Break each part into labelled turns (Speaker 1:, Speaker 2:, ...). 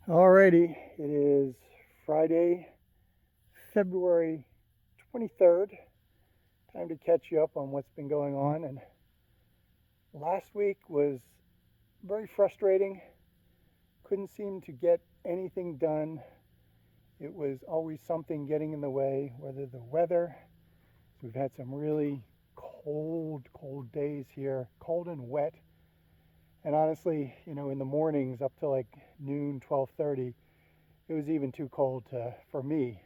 Speaker 1: Alrighty, it is Friday, February 23rd. Time to catch you up on what's been going on. And last week was very frustrating. Couldn't seem to get anything done. It was always something getting in the way, whether the weather. We've had some really cold days here, cold and wet. And honestly, in the mornings up to like noon, 12:30, it was even too cold for me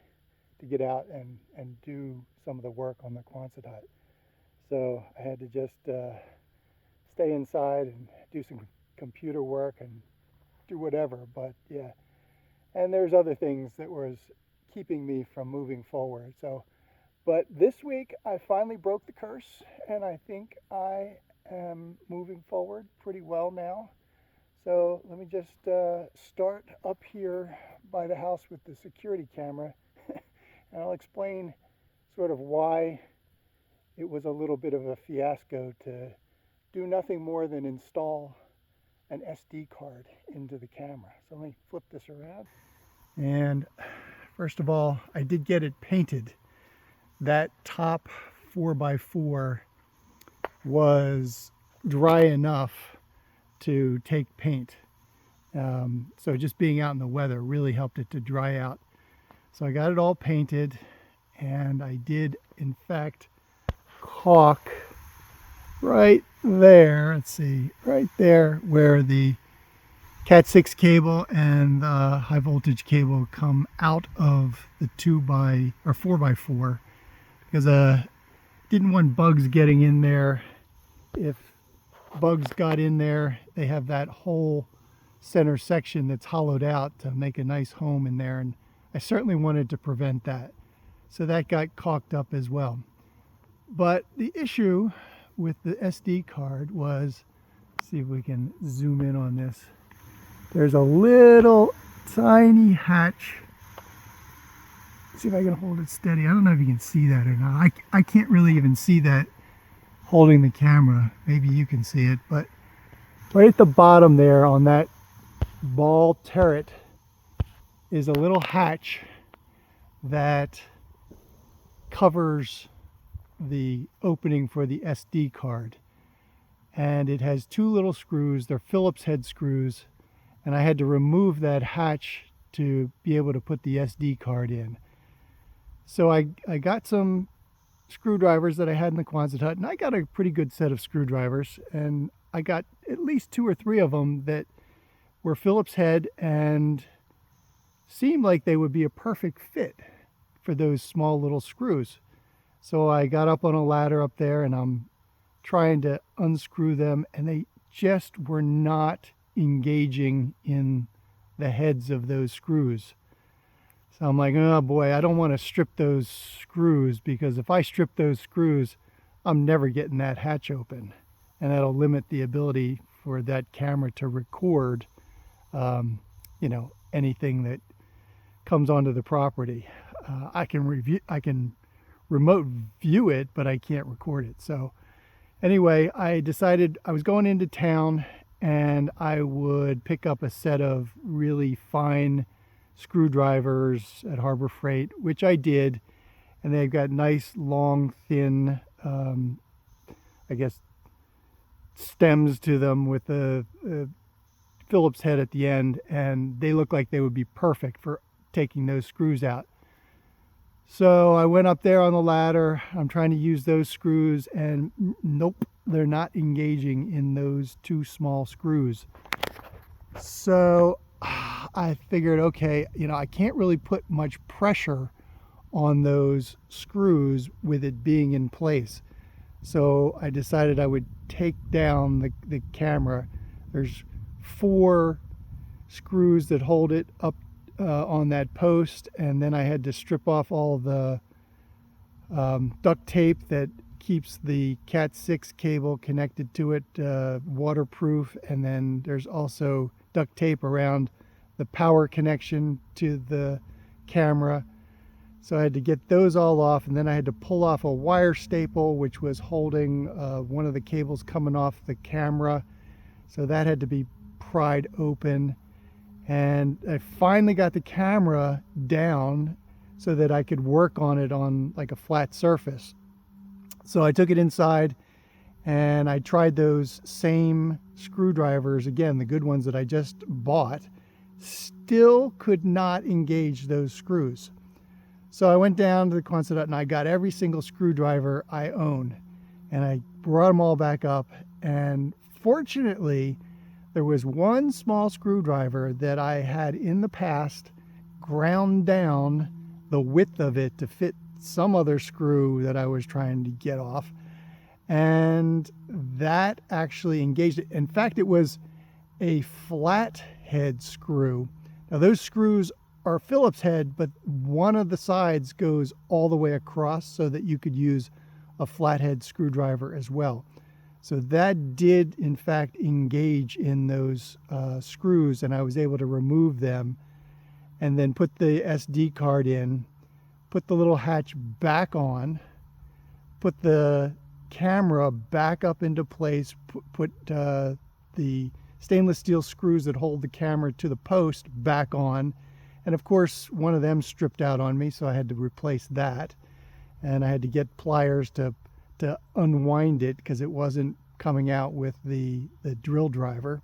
Speaker 1: to get out and do some of the work on the Quonset hut. So I had to just stay inside and do some computer work and do whatever. But yeah, and there's other things that was keeping me from moving forward. But this week I finally broke the curse, and I think I am moving forward pretty well now. So let me just start up here by the house with the security camera, and I'll explain sort of why it was a little bit of a fiasco to do nothing more than install an SD card into the camera. So let me flip this around. And first of all, I did get it painted. That top 4x4 was dry enough to take paint. So just being out in the weather really helped it to dry out. So I got it all painted, and I did in fact caulk right there, let's see, right there where the Cat 6 cable and the high voltage cable come out of the 4x4, because didn't want bugs getting in there. If bugs got in there, they have that whole center section that's hollowed out to make a nice home in there, and I certainly wanted to prevent that. So that got caulked up as well. But the issue with the SD card was, let's see if we can zoom in on this. There's a little tiny hatch. Let's see if I can hold it steady. I don't know if you can see that or not. I can't really even see that holding the camera. Maybe you can see it, but right at the bottom there on that ball turret is a little hatch that covers the opening for the SD card, and it has two little screws. They're Phillips head screws, and I had to remove that hatch to be able to put the SD card in. So I got some screwdrivers that I had in the Quonset hut, and I got a pretty good set of screwdrivers, and I got at least 2 or 3 of them that were Phillips head and seemed like they would be a perfect fit for those small little screws. So I got up on a ladder up there, and I'm trying to unscrew them, and they just were not engaging in the heads of those screws. So I'm like, oh boy, I don't want to strip those screws, because if I strip those screws, I'm never getting that hatch open, and that'll limit the ability for that camera to record anything that comes onto the property. I can remote view it, but I can't record it. So anyway, I decided I was going into town, and I would pick up a set of really fine screwdrivers at Harbor Freight, which I did, and they've got nice long thin I guess stems to them with a Phillips head at the end, and they look like they would be perfect for taking those screws out. So I went up there on the ladder. I'm trying to use those screws, and nope, they're not engaging in those 2 small screws. So I figured, okay, I can't really put much pressure on those screws with it being in place. So I decided I would take down the camera. There's 4 screws that hold it up on that post, and then I had to strip off all the duct tape that keeps the Cat 6 cable connected to it waterproof, and then there's also duct tape around the power connection to the camera. So I had to get those all off, and then I had to pull off a wire staple which was holding one of the cables coming off the camera, so that had to be pried open. And I finally got the camera down so that I could work on it on like a flat surface. So I took it inside and I tried those same screwdrivers again, the good ones that I just bought. Still could not engage those screws. So I went down to the Quonset hut and I got every single screwdriver I own and I brought them all back up. And fortunately, there was one small screwdriver that I had in the past ground down the width of it to fit some other screw that I was trying to get off. And that actually engaged it. In fact, it was a flat head screw. Now those screws are Phillips head, but one of the sides goes all the way across so that you could use a flathead screwdriver as well. So that did in fact engage in those screws, and I was able to remove them and then put the SD card in, put the little hatch back on, put the camera back up into place, put the stainless steel screws that hold the camera to the post back on. And of course, one of them stripped out on me, so I had to replace that. And I had to get pliers to unwind it because it wasn't coming out with the drill driver.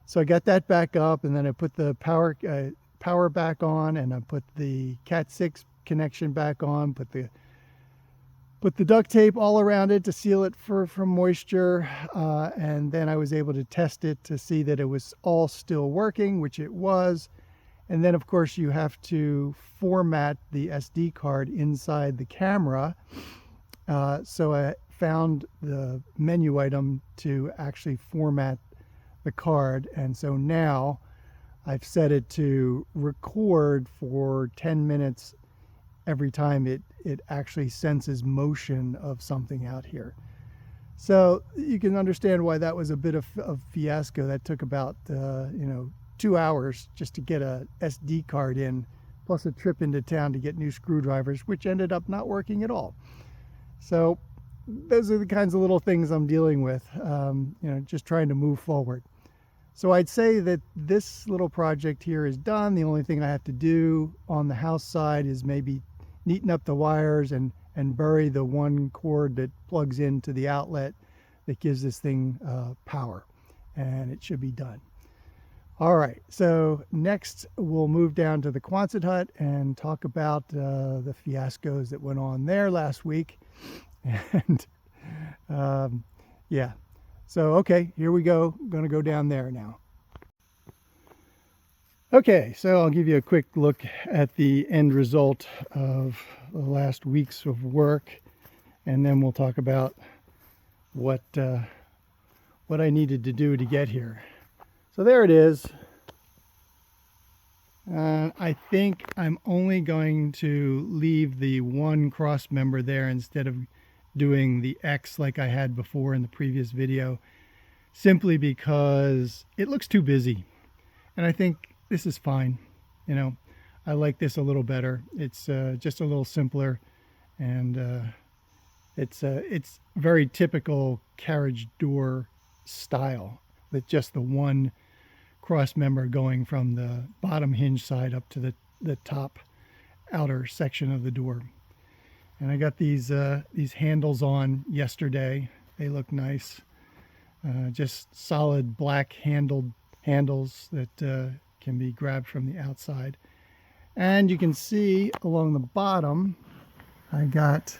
Speaker 1: So I got that back up, and then I put the power back on, and I put the Cat 6 connection back on, put the duct tape all around it to seal it from moisture, and then I was able to test it to see that it was all still working, which it was. And then of course you have to format the SD card inside the camera. So I found the menu item to actually format the card. And so now I've set it to record for 10 minutes every time it actually senses motion of something out here. So you can understand why that was a bit of a fiasco. That took about 2 hours just to get a SD card in, plus a trip into town to get new screwdrivers, which ended up not working at all. So those are the kinds of little things I'm dealing with, just trying to move forward. So I'd say that this little project here is done. The only thing I have to do on the house side is maybe neaten up the wires and bury the one cord that plugs into the outlet that gives this thing power, and it should be done. All right, so next we'll move down to the Quonset hut and talk about the fiascos that went on there last week. And yeah, so okay, here we go. I'm gonna go down there now. Okay, so I'll give you a quick look at the end result of the last weeks of work, and then we'll talk about what I needed to do to get here. So there it is. I think I'm only going to leave the one cross member there instead of doing the X like I had before in the previous video, simply because it looks too busy. And I think this is fine. I like this a little better. It's just a little simpler, and it's very typical carriage door style, with just the one cross member going from the bottom hinge side up to the top outer section of the door. And I got these handles on yesterday. They look nice. Just solid black handles that can be grabbed from the outside. And you can see along the bottom, I got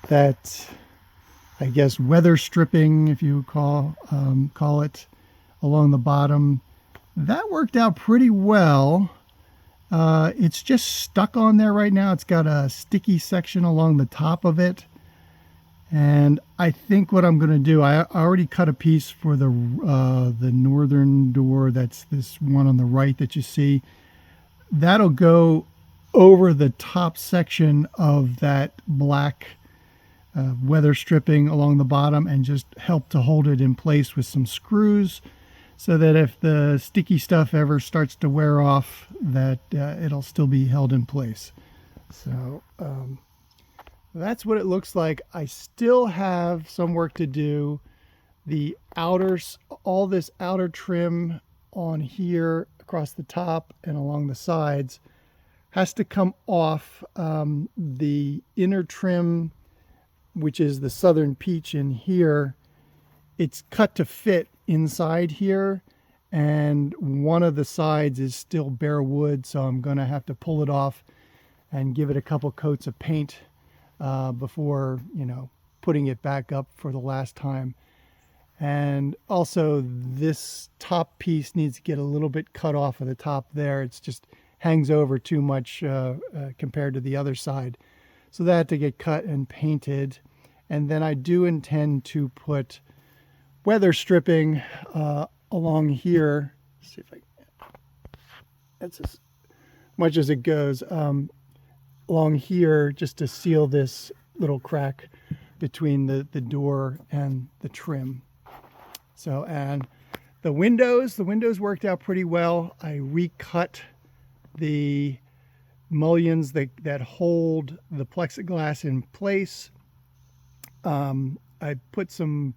Speaker 1: that, I guess, weather stripping, if you call it, along the bottom. That worked out pretty well. It's just stuck on there right now. It's got a sticky section along the top of it. And I think what I'm going to do, I already cut a piece for the northern door. That's this one on the right that you see. That'll go over the top section of that black weather stripping along the bottom and just help to hold it in place with some screws, so that if the sticky stuff ever starts to wear off, that it'll still be held in place. So that's what it looks like. I still have some work to do. The outers, all this outer trim on here across the top and along the sides has to come off. The inner trim, which is the southern peach in here, it's cut to fit inside here, and one of the sides is still bare wood, so I'm going to have to pull it off and give it a couple coats of paint before, putting it back up for the last time. And also this top piece needs to get a little bit cut off of the top there. It's just hangs over too much compared to the other side. So that had to get cut and painted. And then I do intend to put weather stripping along here. Let's see if that's as much as it goes. Along here, just to seal this little crack between the door and the trim. So, and the windows worked out pretty well. I recut the mullions that hold the plexiglass in place. I put some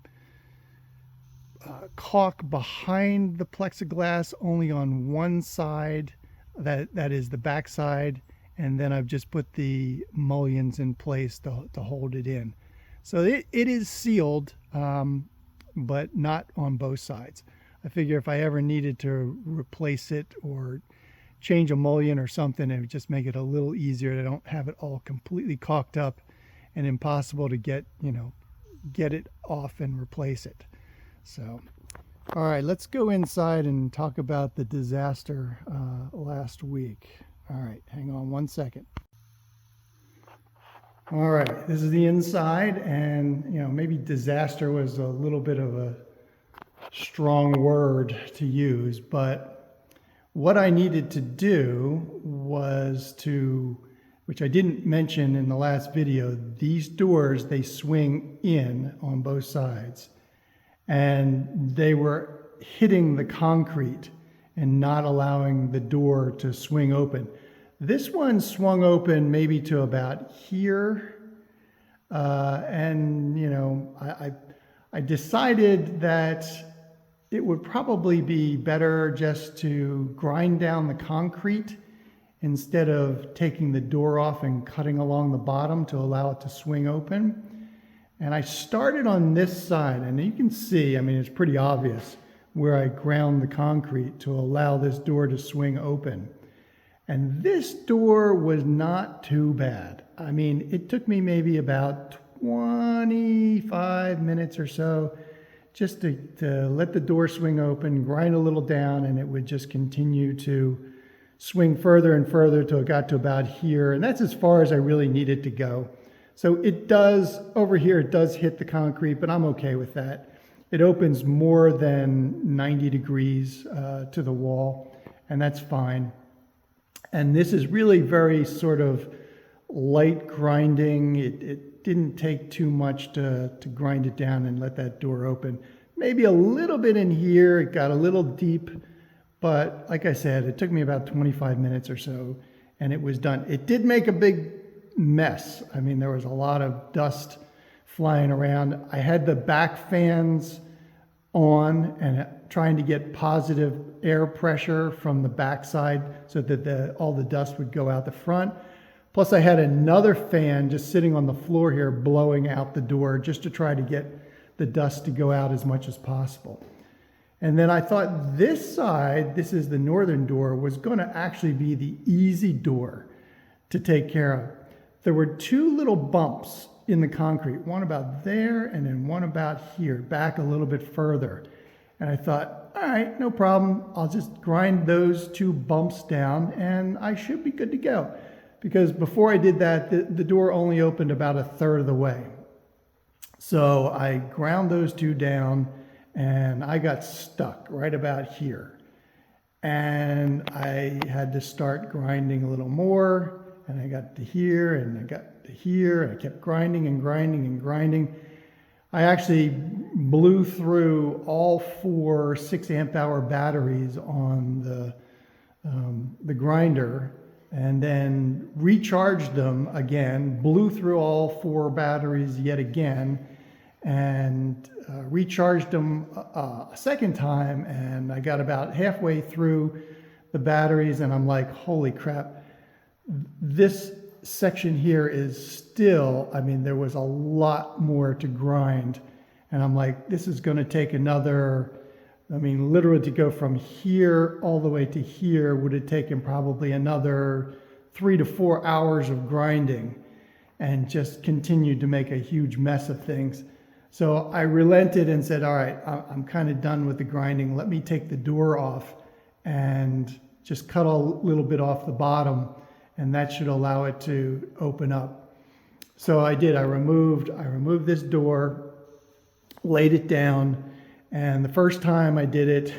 Speaker 1: caulk behind the plexiglass only on one side, that is the back side, and then I've just put the mullions in place to hold it in. So it is sealed, but not on both sides. I figure if I ever needed to replace it or change a mullion or something, it would just make it a little easier. I don't have it all completely caulked up and impossible to get it off and replace it. So, all right, let's go inside and talk about the disaster last week. All right, hang on one second. All right, this is the inside, and maybe disaster was a little bit of a strong word to use, but what I needed to do was which I didn't mention in the last video, these doors, they swing in on both sides, and they were hitting the concrete and not allowing the door to swing open. This one swung open maybe to about here, and I decided that it would probably be better just to grind down the concrete instead of taking the door off and cutting along the bottom to allow it to swing open. And I started on this side, and you can see, it's pretty obvious where I ground the concrete to allow this door to swing open. And this door was not too bad. It took me maybe about 25 minutes or so just to let the door swing open, grind a little down, and it would just continue to swing further and further till it got to about here. And that's as far as I really needed to go. So it does, over here, it does hit the concrete, but I'm okay with that. It opens more than 90 degrees to the wall, and that's fine. And this is really very sort of light grinding. It didn't take too much to grind it down and let that door open. Maybe a little bit in here, it got a little deep, but like I said, it took me about 25 minutes or so, and it was done. It did make a big mess. There was a lot of dust flying around. I had the back fans on and trying to get positive air pressure from the backside so that all the dust would go out the front. Plus I had another fan just sitting on the floor here blowing out the door just to try to get the dust to go out as much as possible. And then I thought this side, this is the northern door, was going to actually be the easy door to take care of. There were two little bumps in the concrete, one about there and then one about here, back a little bit further. And I thought, all right, no problem. I'll just grind those two bumps down and I should be good to go. Because before I did that, the door only opened about a third of the way. So I ground those two down and I got stuck right about here. And I had to start grinding a little more, and I got to here and I got to here, and I kept grinding and grinding and grinding. I actually blew through all 4 6-amp-hour batteries on the grinder, and then recharged them again, blew through all 4 batteries yet again, and recharged them a second time, and I got about halfway through the batteries, and I'm like, holy crap, this section here is still, I mean, there was a lot more to grind. And I'm like, this is going to take another, I mean, literally to go from here all the way to here would have taken probably another 3 to 4 hours of grinding, and just continued to make a huge mess of things. So I relented and said, all right, I'm kind of done with the grinding. Let me take the door off and just cut a little bit off the bottom, and that should allow it to open up. So I did. I removed this door, laid it down, and the first time I did it,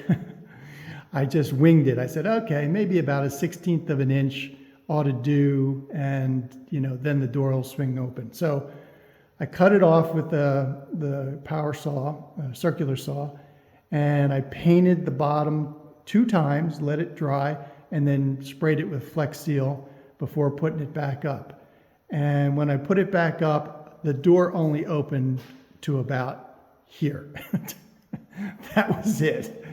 Speaker 1: I just winged it. I said, okay, maybe about a 1/16 of an inch ought to do, and then the door will swing open. So I cut it off with the power saw, circular saw, and I painted the bottom 2 times, let it dry, and then sprayed it with Flex Seal before putting it back up. And when I put it back up, the door only opened to about here. That was it.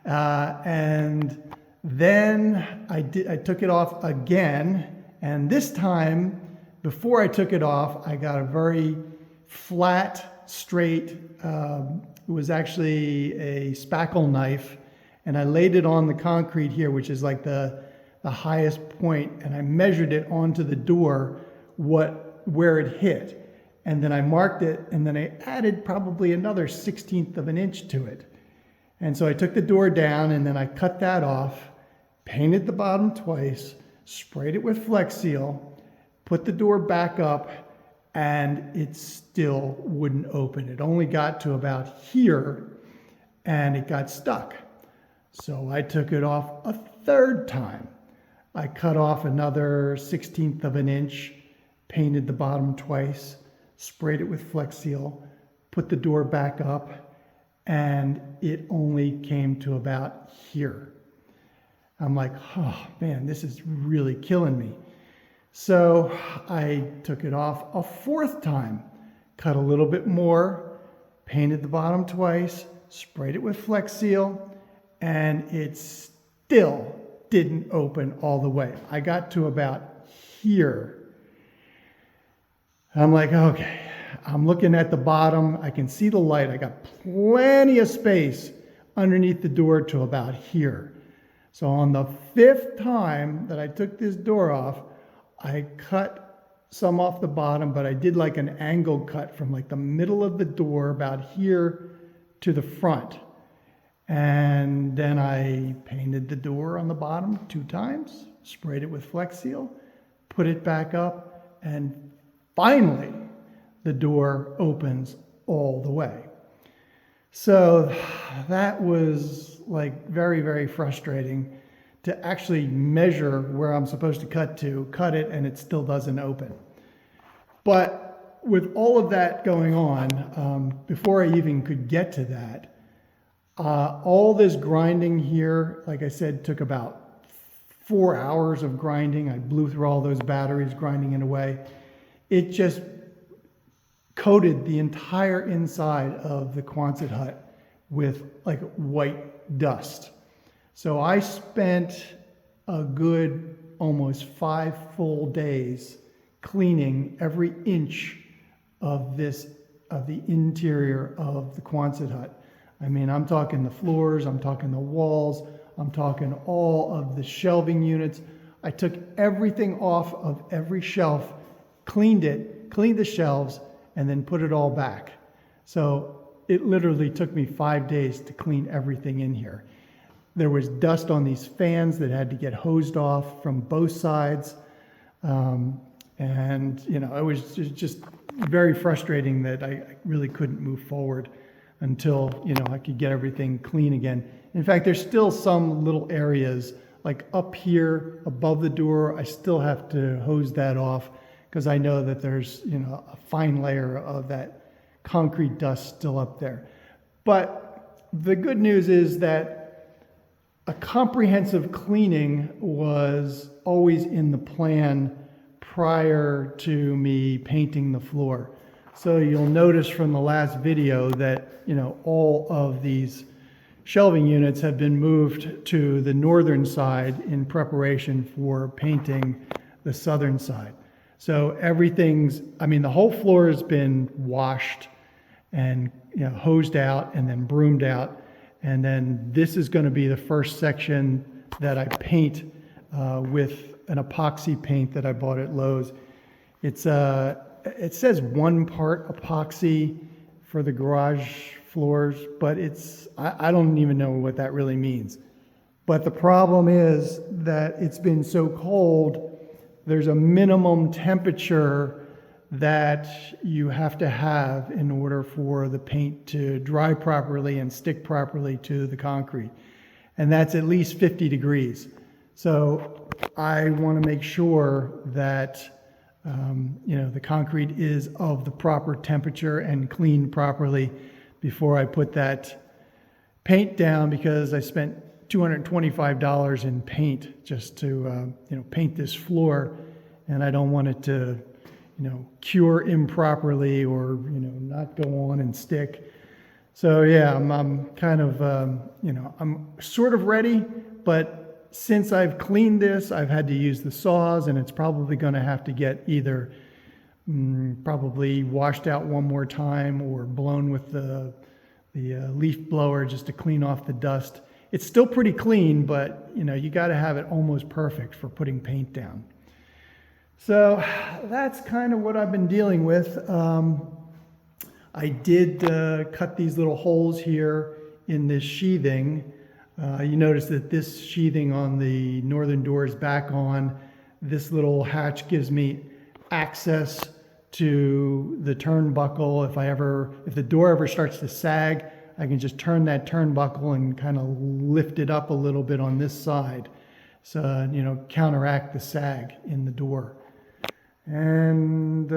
Speaker 1: And then I took it off again, and this time, before I took it off, I got a very flat, straight, it was actually a spackle knife, and I laid it on the concrete here, which is like the highest point, and I measured it onto the door where it hit. And then I marked it, and then I added probably another 1/16 of an inch to it. And so I took the door down, and then I cut that off, painted the bottom twice, sprayed it with Flex Seal, put the door back up, and it still wouldn't open. It only got to about here, and it got stuck. So I took it off a 3rd time. I cut off another 1/16 of an inch, painted the bottom twice, sprayed it with Flex Seal, put the door back up, and it only came to about here. I'm like, oh man, this is really killing me. So I took it off a 4th time, cut a little bit more, painted the bottom twice, sprayed it with Flex Seal, and it still didn't open all the way. I got to about here. I'm like, okay, I'm looking at the bottom. I can see the light. I got plenty of space underneath the door to about here. So on the 5th time that I took this door off, I cut some off the bottom, but I did like an angle cut from like the middle of the door about here to the front. And then I painted the door on the bottom 2 times, sprayed it with Flex Seal, put it back up, and finally the door opens all the way. So that was like very, very frustrating to actually measure where I'm supposed to cut it, and it still doesn't open. But with all of that going on, before I even could get to that, all this grinding here, like I said, took about 4 hours of grinding. I blew through all those batteries, grinding it away. It just coated the entire inside of the Quonset hut with like white dust. So I spent a good almost 5 full days cleaning every inch of the interior of the Quonset hut. I mean, I'm talking the floors, I'm talking the walls, I'm talking all of the shelving units. I took everything off of every shelf, cleaned the shelves, and then put it all back. So it literally took me 5 days to clean everything in here. There was dust on these fans that had to get hosed off from both sides. And, it was just very frustrating that I really couldn't move forward until, I could get everything clean again. In fact, there's still some little areas, like up here above the door, I still have to hose that off because I know that there's, a fine layer of that concrete dust still up there. But the good news is that a comprehensive cleaning was always in the plan prior to me painting the floor. So you'll notice from the last video that, all of these shelving units have been moved to the northern side in preparation for painting the southern side. So everything's, I mean, the whole floor has been washed and hosed out and then broomed out. And then this is going to be the first section that I paint with an epoxy paint that I bought at Lowe's. It says 1 part epoxy for the garage floors, but I don't even know what that really means. But the problem is that it's been so cold, there's a minimum temperature that you have to have in order for the paint to dry properly and stick properly to the concrete. And that's at least 50 degrees. So I want to make sure that the concrete is of the proper temperature and cleaned properly before I put that paint down, because I spent $225 in paint just to paint this floor, and I don't want it to cure improperly or not go on and stick. So yeah, I'm kind of I'm sort of ready, but since I've cleaned this, I've had to use the saws, and it's probably going to have to get either probably washed out one more time or blown with the leaf blower just to clean off the dust. It's still pretty clean, but you got to have it almost perfect for putting paint down. So that's kind of what I've been dealing with. I did cut these little holes here in this sheathing. You notice that this sheathing on the northern door is back on. This little hatch gives me access to the turnbuckle. If the door ever starts to sag, I can just turn that turnbuckle and kind of lift it up a little bit on this side. So, counteract the sag in the door. And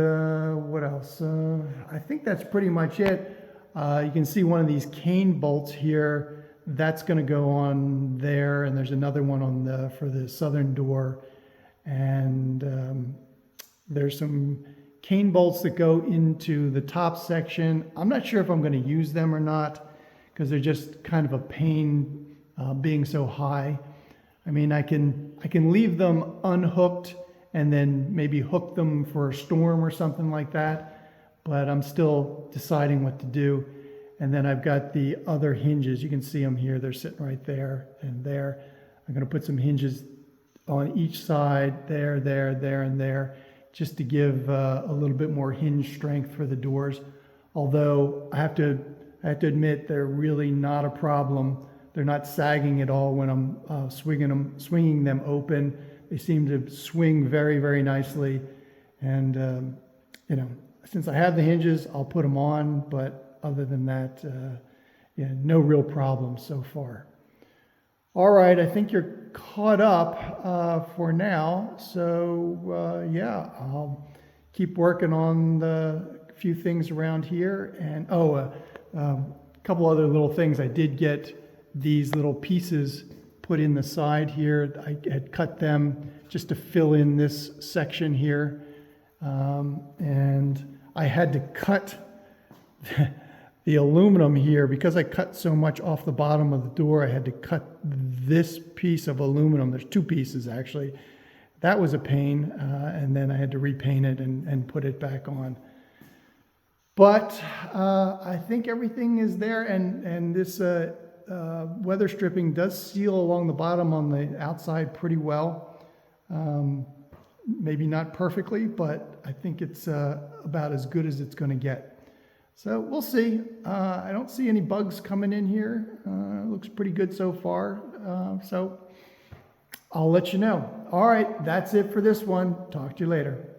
Speaker 1: what else? I think that's pretty much it. You can see one of these cane bolts here. That's going to go on there, and there's another one for the southern door. And there's some cane bolts that go into the top section. I'm not sure if I'm going to use them or not, because they're just kind of a pain being so high. I mean, I can leave them unhooked and then maybe hook them for a storm or something like that, but I'm still deciding what to do. And then I've got the other hinges. You can see them here. They're sitting right there and there. I'm going to put some hinges on each side, there, and there, just to give a little bit more hinge strength for the doors. Although I have to admit, they're really not a problem. They're not sagging at all when I'm swinging them open. They seem to swing very, very nicely. And, since I have the hinges, I'll put them on. But other than that, no real problems so far. All right, I think you're caught up for now. So, I'll keep working on the few things around here. And, a couple other little things. I did get these little pieces put in the side here. I had cut them just to fill in this section here. And I had to cut the aluminum here because I cut so much off the bottom of the door. I had to cut this piece of aluminum. There's 2 pieces actually. That was a pain. And then I had to repaint it and put it back on. But I think everything is there, and this weather stripping does seal along the bottom on the outside pretty well. Maybe not perfectly, but I think it's about as good as it's going to get. So we'll see. I don't see any bugs coming in here. It looks pretty good so far. So I'll let you know. All right, that's it for this one. Talk to you later.